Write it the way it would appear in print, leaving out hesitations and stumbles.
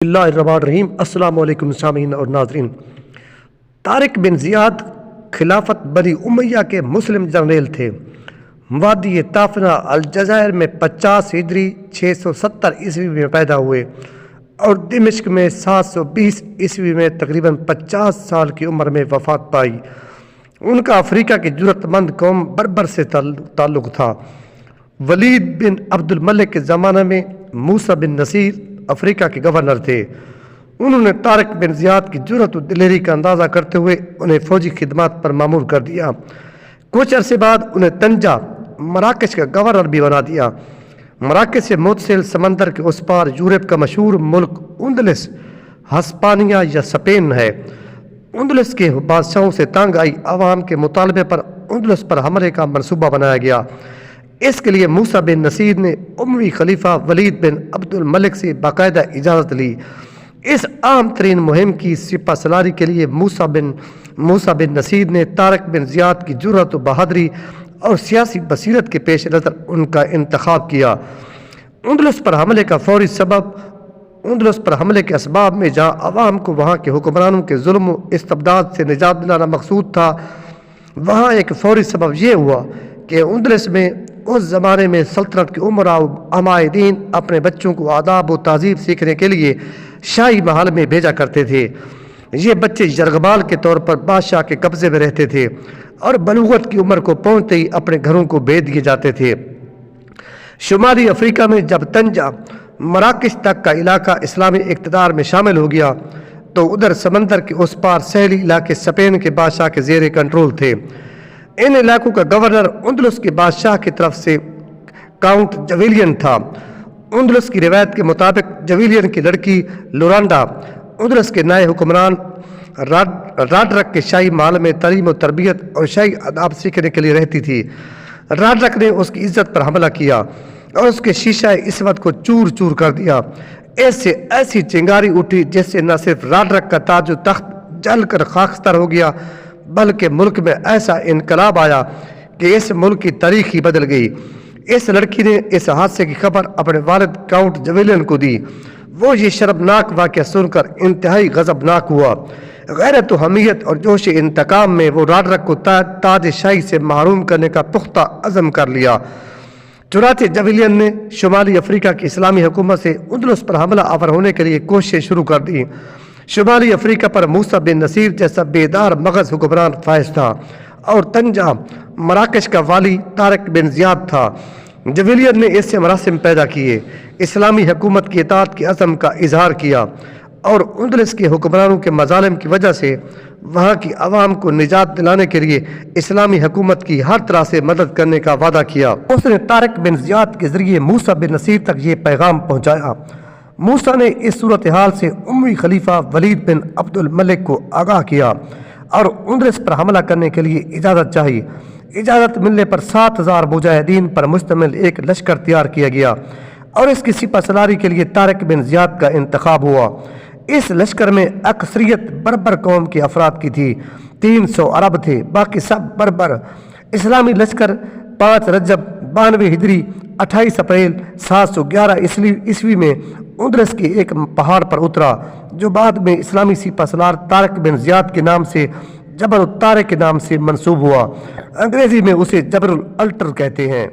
اللہ الرحمن الرحیم۔ السلام علیکم سامعین اور ناظرین۔ طارق بن زیاد خلافت بنی امیہ کے مسلم جنرل تھے۔ وادی طافنہ الجزائر میں 50 ہجری 670 عیسوی میں پیدا ہوئے اور دمشق میں 720 عیسوی میں تقریباً 50 سال کی عمر میں وفات پائی۔ ان کا افریقہ کی جرأت مند قوم بربر سے تعلق تھا۔ ولید بن عبد الملک کے زمانہ میں موسیٰ بن نصیر افریقہ کے گورنر تھے۔ انہوں نے طارق بن زیاد کی جرأت و دلیری کا اندازہ کرتے ہوئے انہیں فوجی خدمات پر مامور کر دیا۔ کچھ عرصے بعد انہیں طنجہ مراکش کا گورنر بھی بنا دیا۔ مراکش سے متصل سمندر کے اس پار یورپ کا مشہور ملک اندلس ہسپانیہ یا اسپین ہے۔ اندلس کے بادشاہوں سے تنگ آئی عوام کے مطالبے پر اندلس پر حملے کا منصوبہ بنایا گیا۔ اس کے لیے موسیٰ بن نصیر نے اموی خلیفہ ولید بن عبد الملک سے باقاعدہ اجازت لی۔ اس عام ترین مہم کی سپہ سالاری کے لیے موسیٰ بن نصیر نے طارق بن زیاد کی جرأت و بہادری اور سیاسی بصیرت کے پیش نظر ان کا انتخاب کیا۔ اندلس پر حملے کے اسباب میں جہاں عوام کو وہاں کے حکمرانوں کے ظلم و استبداد سے نجات دلانا مقصود تھا، وہاں ایک فوری سبب یہ ہوا کہ اندلس میں اس زمانے میں سلطنت کے امراء و عمائدین اپنے بچوں کو آداب و تہذیب سیکھنے کے لیے شاہی محل میں بھیجا کرتے تھے۔ یہ بچے یرغمال کے طور پر بادشاہ کے قبضے میں رہتے تھے اور بلوغت کی عمر کو پہنچتے ہی اپنے گھروں کو بھیج دیے جاتے تھے۔ شمالی افریقہ میں جب طنجہ مراکش تک کا علاقہ اسلامی اقتدار میں شامل ہو گیا تو ادھر سمندر کے اس پار ساحلی علاقے اسپین کے بادشاہ کے زیر کنٹرول تھے۔ ان علاقوں کا گورنر اندلس کے بادشاہ کی طرف سے کاؤنٹ جویلین تھا۔ اندلس کی روایت کے مطابق جویلین کی لڑکی لورانڈا اندلس کے نئے حکمران راڈرک کے شاہی محل میں تعلیم و تربیت اور شاہی آداب سیکھنے کے لیے رہتی تھی۔ راڈرک نے اس کی عزت پر حملہ کیا اور اس کے شیشہ عصمت کو چور چور کر دیا۔ اس سے ایسی چنگاری اٹھی جس سے نہ صرف راڈرک کا تاج و تخت جل کر خاکستر ہو گیا بلکہ ملک میں ایسا انقلاب آیا کہ اس ملک کی تاریخ ہی بدل گئی۔ اس لڑکی نے اس حادثے کی خبر اپنے والد کاؤنٹ جویلین کو دی۔ وہ یہ شرمناک واقعہ سن کر انتہائی غضبناک ہوا۔ غیرت و حمیت اور جوش انتقام میں وہ راڈرک کو تاج شاہی سے محروم کرنے کا پختہ عزم کر لیا۔ چنانچہ جویلین نے شمالی افریقہ کی اسلامی حکومت سے اندلس پر حملہ آور ہونے کے لیے کوششیں شروع کر دی۔ شمالی افریقہ پر موسیٰ بن نصیر جیسا بیدار مغز حکمران فائز تھا اور طنجہ مراکش کا والی طارق بن زیاد تھا۔ جویلین نے اس سے مراسم پیدا کیے، اسلامی حکومت کی اطاعت کے عزم کا اظہار کیا اور اندلس کے حکمرانوں کے مظالم کی وجہ سے وہاں کی عوام کو نجات دلانے کے لیے اسلامی حکومت کی ہر طرح سے مدد کرنے کا وعدہ کیا۔ اس نے طارق بن زیاد کے ذریعے موسیٰ بن نصیر تک یہ پیغام پہنچایا۔ موسیٰ نے اس صورتحال سے اموی خلیفہ ولید بن عبد الملک کو آگاہ کیا اور اندلس پر حملہ کرنے کے لیے اجازت چاہی۔ اجازت ملنے پر 7000 مجاہدین پر مشتمل ایک لشکر تیار کیا گیا اور اس کی سپہ سالاری کے لیے طارق بن زیاد کا انتخاب ہوا۔ اس لشکر میں اکثریت بربر قوم کے افراد کی تھی، 300 عرب تھے، باقی سب بربر۔ اسلامی لشکر 5 رجب 92 ہجری 28 اپریل 711 عیسوی میں اندلس کے ایک پہاڑ پر اترا جو بعد میں اسلامی سپہ سالار طارق بن زیاد کے نام سے جبل الطارق کے نام سے منسوب ہوا۔ انگریزی میں اسے جبل الالٹر کہتے ہیں۔